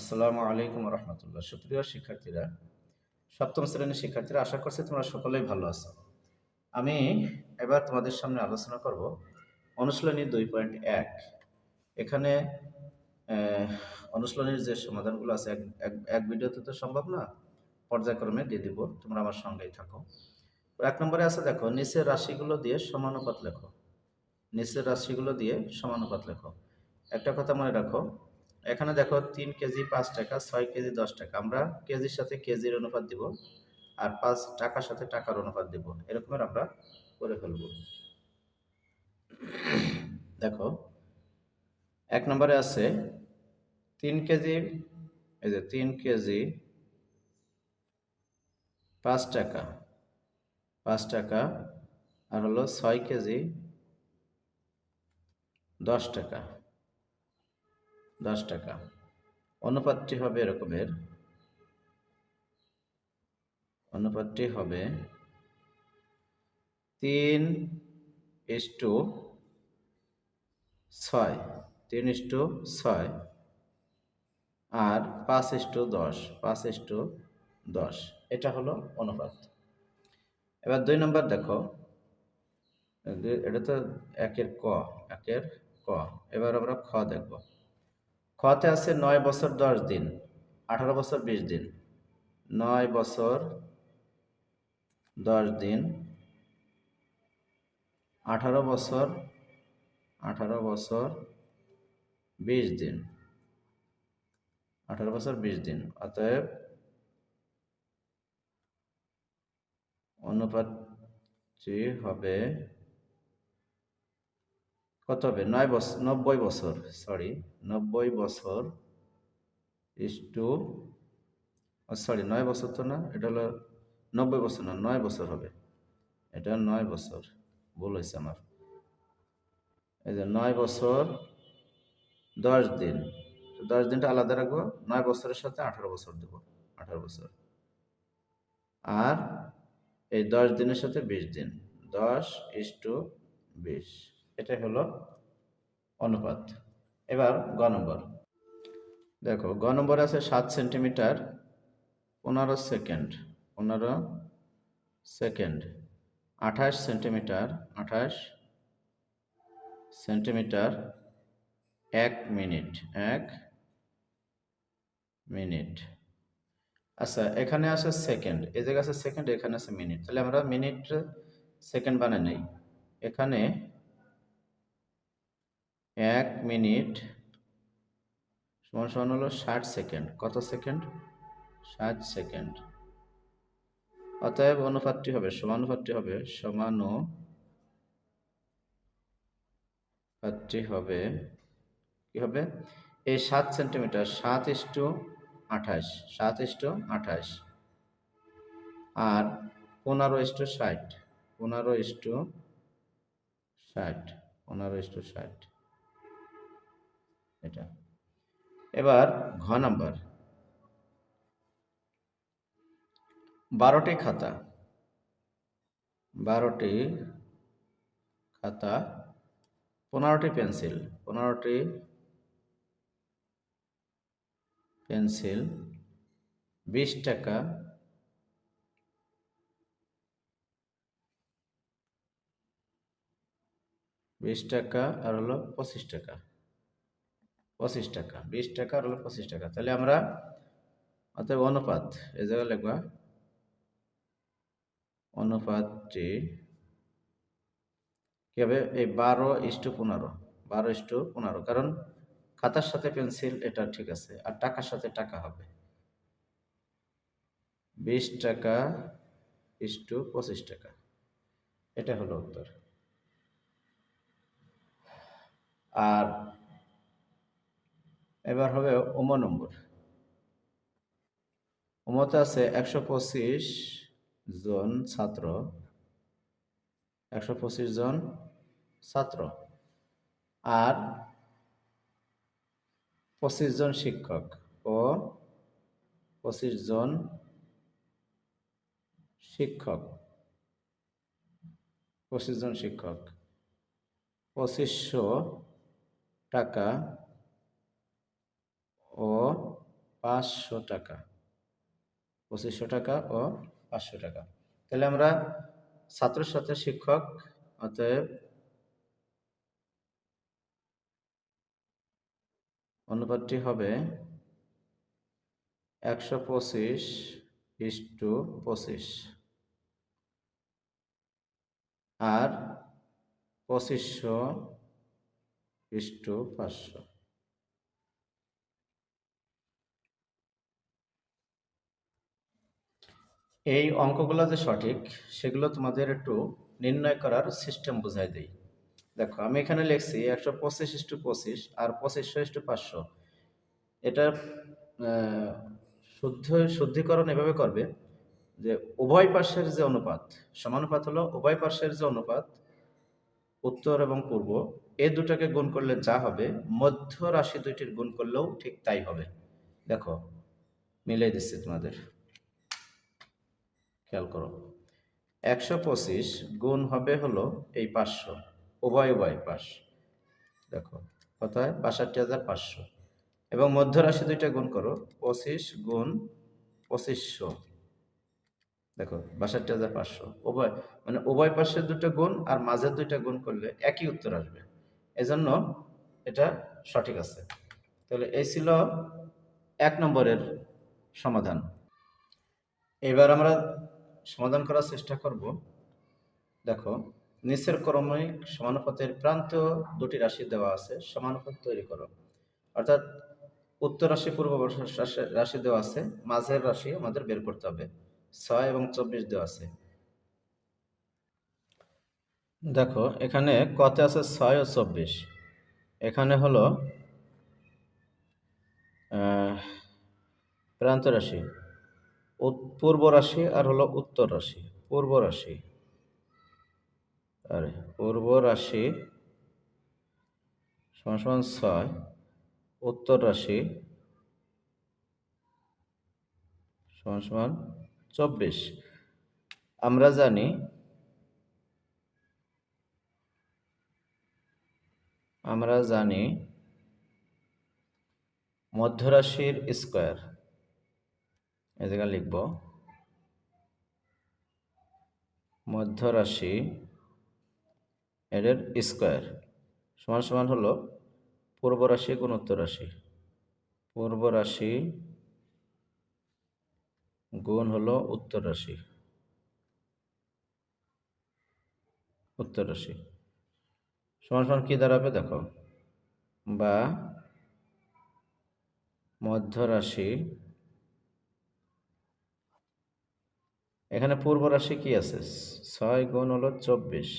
আসসালামু আলাইকুম রহমতুল্লাহ। সুপ্রিয় শিক্ষার্থীরা, সপ্তম শ্রেণীর শিক্ষার্থীরা, আশা করছি তোমরা সকলেই ভালো আছো। আমি এবার তোমাদের সামনে আলোচনা করব অনুশীলনী 2.1। এখানে আহ, অনুশীলনীর যে সমাধানগুলো আছে এক এক এক ভিডিওতে তো সম্ভব না, পর্যায়ক্রমে দিয়ে দিব, তোমরা আমার সঙ্গেই থাকো। তো 1 নম্বরে আছে, দেখো নিচের রাশিগুলো দিয়ে সমানুপাত লেখো। নিচের রাশিগুলো দিয়ে সমানুপাত লেখো। একটা কথা মনে রাখো, এখানে দেখো 3 কেজি 5 টাকা, 6 কেজি 10 টাকা। আমরা কেজির সাথে কেজির অনুপাত দিব, আর 5 টাকার সাথে টাকার অনুপাত দিব, এরকমের আমরা করে ফেলব। দেখো 1 নম্বরে আছে 3 কেজি, এই যে 3 কেজি 5 টাকা, 5 টাকা, আর হলো 6 কেজি 10 টাকা, 10 টাকা। অনুপাতটি হবে এরকমের, অনুপাতটি হবে 3:6, 3:6, আর 5:10, 5:10। এটা হলো অনুপাত। এবার 2 নম্বর দেখো, এটা তো একের ক, একের ক। এবার আমরা খ দেখব। খতে আছে 9 বছর 10 দিন, 18 বছর 20 দিন। 9 বছর 10 দিন, 18 বছর, 18 বছর 20 দিন, 18 বছর 20 দিন। অতএব অনুপাতটি হবে কত হবে? 90 বছর, সরি 90 বছর ইস্টু, সরি 9 বছর তো না, এটা হলো 90 বছর না, 9 বছর হবে। এটা 9 বছর, ভুল হয়েছে আমার। এই যে 9 বছর 10 দিন, 10 দিনটা আলাদা রাখবো, 9 বছরের সাথে 18 বছর দেবো, 18 বছর। আর এই 10 দিনের সাথে 20 দিন, 10:20। এটাই হলো অনুপাত। এবার গ নম্বর দেখো, গ নম্বরে আছে 7 centimetre 15 second, 15 second, 28 centimetre, 28 centimetre 1 minute, 1 minute. আচ্ছা, এখানে আছে সেকেন্ড, এই জায়গায় আছে সেকেন্ড, এখানে আছে মিনিট, তাহলে আমরা মিনিট সেকেন্ড বানাই নেই। এখানে 1 মিনিট সমান সমান হলো 60 সেকেন্ড। কত সেকেন্ড? 60 সেকেন্ড। অতএব অনুপাতটি হবে, সমানুপাতটি হবে, সমানুপাতটি হবে কি হবে? এই 7 সেন্টিমিটার 7:28, 7:28, আর 15:60, 15:60, 15:60। এটা। এবার ঘ নাম্বার, 12টি খাতা, 12টি খাতা, 15টি পেন্সিল, 15টি পেন্সিল, 20 টাকা, 20 টাকা, আর হলো 25 টাকা, 25 টাকা, 20 টাকা আর হলো 25 টাকা। তাহলে আমরা অতএব অনুপাত, এই জায়গায় লিখবা অনুপাতটি কি হবে? এই 12:15, 12:15, কারণ খাতার সাথে পেন্সিল এটা ঠিক আছে, আর টাকার সাথে টাকা হবে। 20 টাকা ইস্টু 25 টাকা, এটা হলো উত্তর। আর এবার হবে ওম নম্বর। ওমতে আছে 125 জন ছাত্র, 125 জন ছাত্র, আর 25 জন শিক্ষক ও 25 জন শিক্ষক, 25 জন শিক্ষক, 2500 টাকা ও 500 টাকা, 2500 টাকা ও 500 টাকা। তাহলে আমরা ছাত্রের সাথে শিক্ষক, অতএব অনুপাতটি হবে 125:25 আর 2500:500। এই অঙ্কগুলো যে সঠিক সেগুলো তোমাদের একটু নির্ণয় করার সিস্টেম বুঝাই দেই। দেখো আমি এখানে লিখছি 125:25 আর 2500:500। এটা শুদ্ধিকরণ এভাবে করবে যে উভয় পার্শ্বের যে অনুপাত, সমানুপাত হলো উভয় পার্শ্বের যে অনুপাত উত্তর এবং পূর্ব, এই দুটাকে গুণ করলে যা হবে মধ্য রাশি দুইটির গুণ করলেও ঠিক তাই হবে। দেখো মিলিয়ে দিচ্ছি তোমাদের, খেয়াল করো। 125 গুণ হবে হলো এই 500, উভয় উভয় পাশ, দেখো কোথায় 62,500, এবং মধ্য রাশি দুইটা গুণ করো 25 গুণ 2500, দেখো 62,500। উভয় মানে উভয় পাশের দুটো গুণ আর মাঝের দুইটা গুণ করলে একই উত্তর আসবে, এজন্য এটা সঠিক আছে। তাহলে এই ছিল 1 নম্বরের সমাধান। এবার আমরা সমাধান করার চেষ্টা করব। দেখো নিচের ক্রমিক সমানুপাতের প্রান্ত দুটি রাশি দেওয়া আছে, সমানুপাত তৈরি করো। অর্থাৎ উত্তর রাশি পূর্ব রাশি দেওয়া আছে, মাঝের রাশি আমাদের বের করতে হবে। 6 এবং 24 দেওয়া আছে। দেখো এখানে কত আছে 6 ও 24, এখানে হলো প্রান্ত রাশি, পূর্ব রাশি আর হলো উত্তর রাশি। পূর্ব রাশি পূর্ব রাশি সমান সমান 6, উত্তর রাশি সমান সমান 24। আমরা জানি মধ্যরাশির স্কয়ার, এই জায়গায় লিখব মধ্যরাশি এর স্কয়ার সমান সমান হলো পূর্ব রাশি গুণ উত্তর রাশি। পূর্ব রাশি গুণ হলো উত্তর রাশি, উত্তর রাশি সমান সমান কি দাঁড়াবে দেখো, বা মধ্য রাশি, এখানে পূর্ব রাশি কি আছে 6 গুণ হলো 24।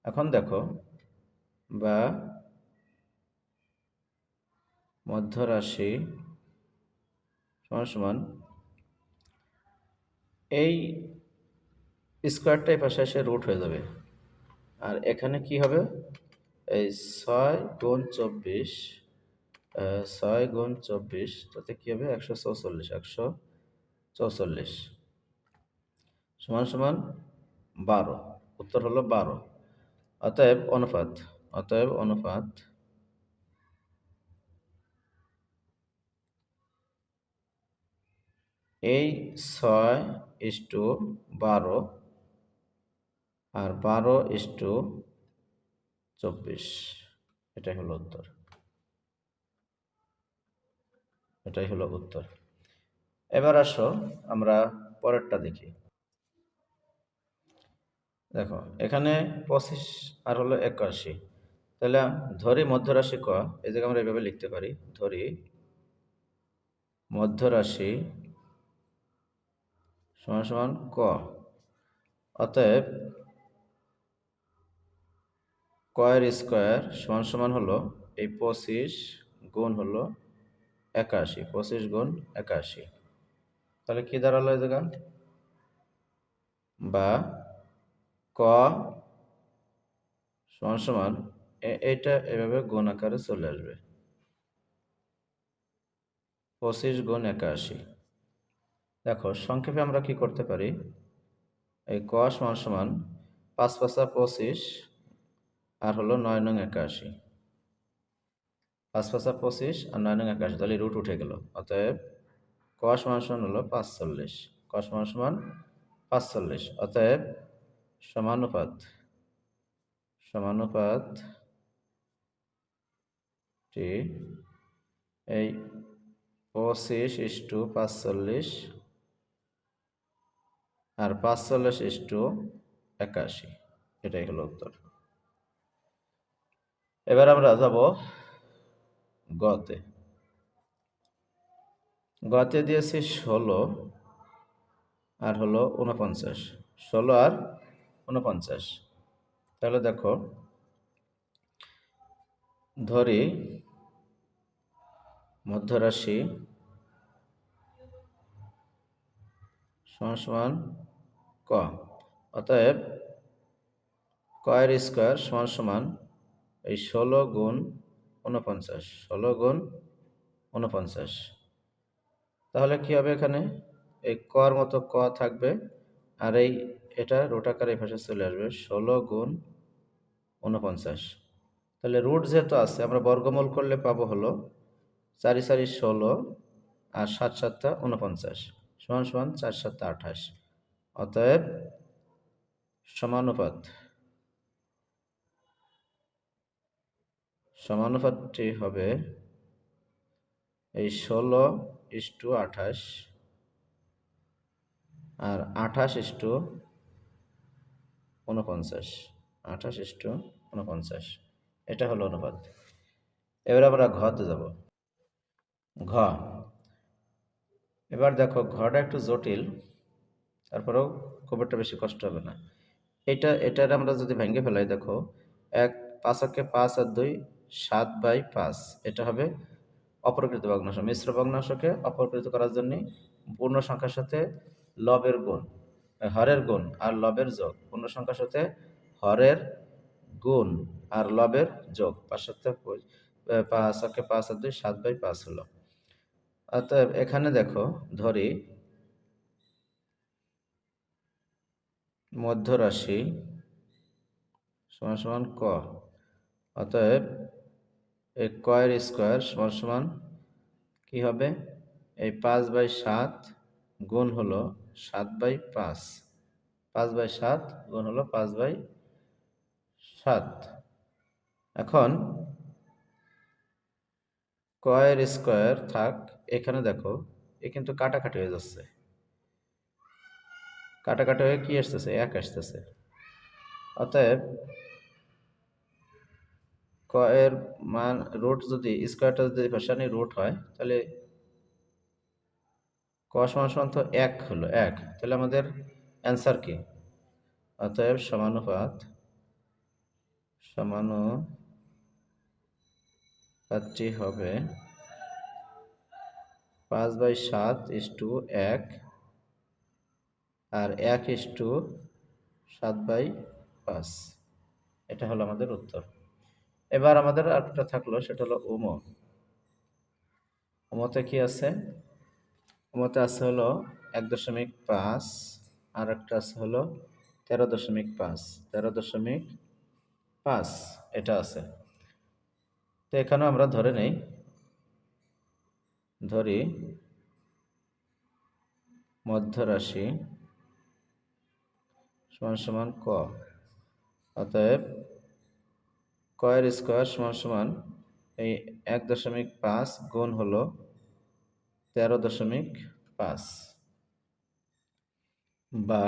এখন দেখো বা মধ্য রাশি সমান সমান এই স্কোয়ারটাই পাশে এসে রুট হয়ে যাবে, আর এখানে কি হবে এই 6 গুণ 24, 6 গুণ 24 তাতে কি হবে 144 সমান সমান 12, উত্তর হলো 12। অতএব অনুপাত এই 6:12 আর 12:24, এটাই হলো উত্তর, এটাই হলো উত্তর। এবার আসো আমরা পরেরটা দেখি। দেখো এখানে 25 আর হলো 81, তাহলে ধরি মধ্যরাশি ক, এই জায়গায় আমরা এভাবে লিখতে পারি, ধরি মধ্যরাশি সমান সমান ক। অতএব ক এর স্কয়ার সমান সমান হলো এই 25 গুণ হলো 81, 25 গুণ 81, তাহলে কি দাঁড়ালো এই জায়গা, বা ক সমান সমান এইটা এভাবে গুণ আকারে চলে আসবে 25 গুণ 81। দেখো সংক্ষেপে আমরা কি করতে পারি, এই ক সমান সমান 5 5 25 আর হলো 9 9 81, 5 5 25 আর 9 9 21, তাহলে রুট উঠে গেল। অতএব cos মান সমান হলো 45, cos মান সমান 45। অতএব সমানুপাতটি এই 25:45 আর 45:81, এটাই হলো উত্তর। এবার আমরা যাব গতে। গতে দিয়েছি 16 আর হলো 49, 16 আর 49। তাহলে দেখো, ধরি মধ্যরাশি সমান সমান ক। অতএব ক এর স্কোয়ার সমান সমান এই 16 গুণ 49, 16 গুণ 49। তাহলে কি হবে, এখানে এই কর মতো ক থাকবে, আর এটা রুট আকারে এই পাশে চলে আসবে 16 গুণ 49। তাহলে রুট যেহেতু আছে, আমরা বর্গমূল করলে পাবো হলো 4 4 16 আর 7 7 49 সমান সমান 4 7 28। অতএব সমানুপাতটি হবে এই 16:28 আর 28:49, 28:49, এটা হলো অনুপাত। এবার আমরা ঘতে যাব। ঘ, এবার দেখো ঘটা একটু জটিল, তারপরেও খুব একটা বেশি কষ্ট হবে না। এটার আমরা যদি ভেঙে ফেলাই, দেখো 1 5 একে 5 আর 2 7/5, এটা হবে অপরকৃত ভগ্নাংশ। মিশ্র ভগ্নাংশকে অপরকৃত করার জন্য পূর্ণ সংখ্যার সাথে লবের গুণ, হরের গুণ আর লবের যোগ, পূর্ণ সংখ্যার সাথে হরের গুণ আর লবের যোগ, 5 7 5 একে 5 আর 2 7/5 হলো। অতএব এখানে দেখো, ধরি মধ্যরাশি সমান সমান ক। অতএব এই ক এর স্কোয়ার সমান সমান কি হবে, এই 5/7 গুণ হলো 7/5, 5/7 গুণ হলো 5/7। এখন ক এর স্কোয়ার থাক, এখানে দেখো এ কিন্তু কাটাকাটি হয়ে যাচ্ছে, কাটাকাটি হয়ে কি আসতেছে, 1 আসতেছে। অতএব ক এর মান রুট যদি স্কোয়ারটা যদি ভাষানি রুট হয়, তাহলে ক সমান সমান তো 1 হলো, 1। তাহলে আমাদের অ্যান্সার কি? অতএব সমানুপাতটি হবে 5/7:1 আর 1:7/5। এটা হলো আমাদের উত্তর। এবার আমাদের আরেকটা থাকলো, সেটা হলো ওমতে কি আছে? ওমতে আছে হলো 1.5 আর একটা আছে হলো 13.5, 13.5 এটা আছে। তো এখানেও আমরা ধরে নেই, ধরি মধ্যরাশি সমান সমান ক। অতএব ক এর স্কোয়ার সমান সমান এই 1.5 গুণ হলো 13.5, বা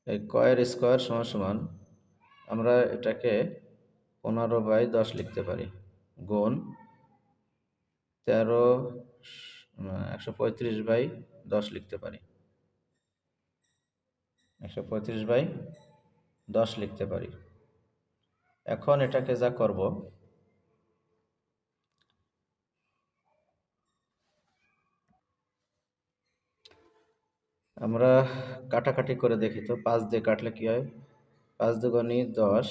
এই ক এর স্কোয়ার সমান সমান আমরা এটাকে 15/10 লিখতে পারি, গুণ 135/10 লিখতে পারি, 135/10 লিখতে পারি। এখন এটাকে যা করব, আমরা কাটাকাটি করে দেখি তো, 5 দিয়ে কাটলে কি হয়, 5 দুগুণে 10,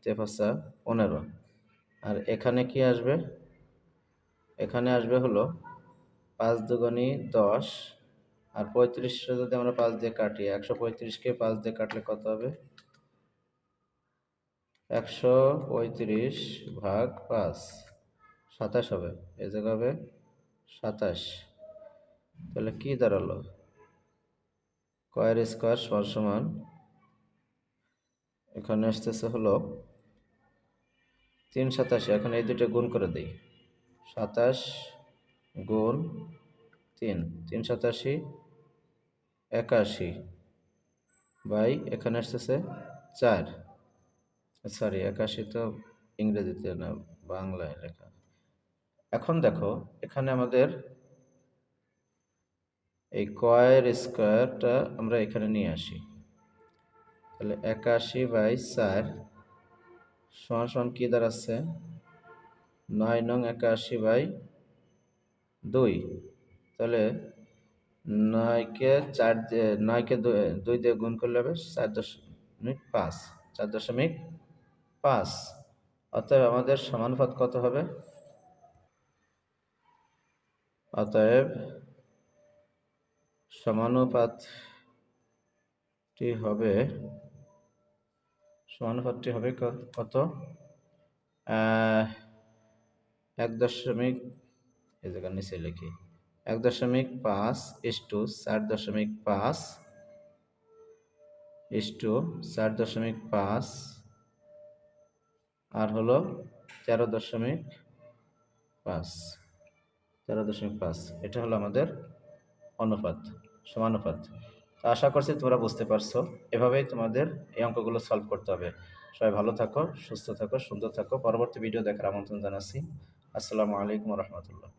5 15। আর এখানে কি আসবে, এখানে আসবে হলো 5 দুগুণে 10 আর 35 যদি আমরা 5 দিয়ে কাটি, 135কে 5 দিয়ে কাটলে কত হবে, 135/5। 27 হবে, এই জায়গা হবে 27। তাহলে কি দাঁড়ালো? কয়ের স্কোয়ার সমান সমান এখানে আসতেছে হলো 3 × 27। এখন এই দুটো গুণ করে দিই। 27 গুণ 3, 3 × 87 81 বাই এখানে আসতেছে 4। সরি, 81 তো ইংরেজিতে না, বাংলায় লেখা। এখন দেখো এখানে আমাদের এই কয়ের স্কোয়ারটা আমরা এখানে নিয়ে আসি। তাহলে 81/4 সমান সমান কি দাঁড়াচ্ছে? 9 নং 81/2। তাহলে 9কে 2 দিয়ে গুণ করলে হবে 4.5, 4.5। অতএব আমাদের সমানুপাত কত হবে? অতএব সমানুপাতটি হবে কত? 1 এই জায়গার নিচে লিখি 1.5:4.5 আর হলো 13.5, 13.5। এটা হলো আমাদের অনুপাত, সমানুপাত। তো আশা করছি তোমরা বুঝতে পারছো। এভাবেই তোমাদের এই অঙ্কগুলো সলভ করতে হবে। সবাই ভালো থাকো, সুস্থ থাকো, সুন্দর থাকো। পরবর্তী ভিডিও দেখার আমন্ত্রণ জানাচ্ছি। আসসালামু আলাইকুম রহমতুল্লাহ।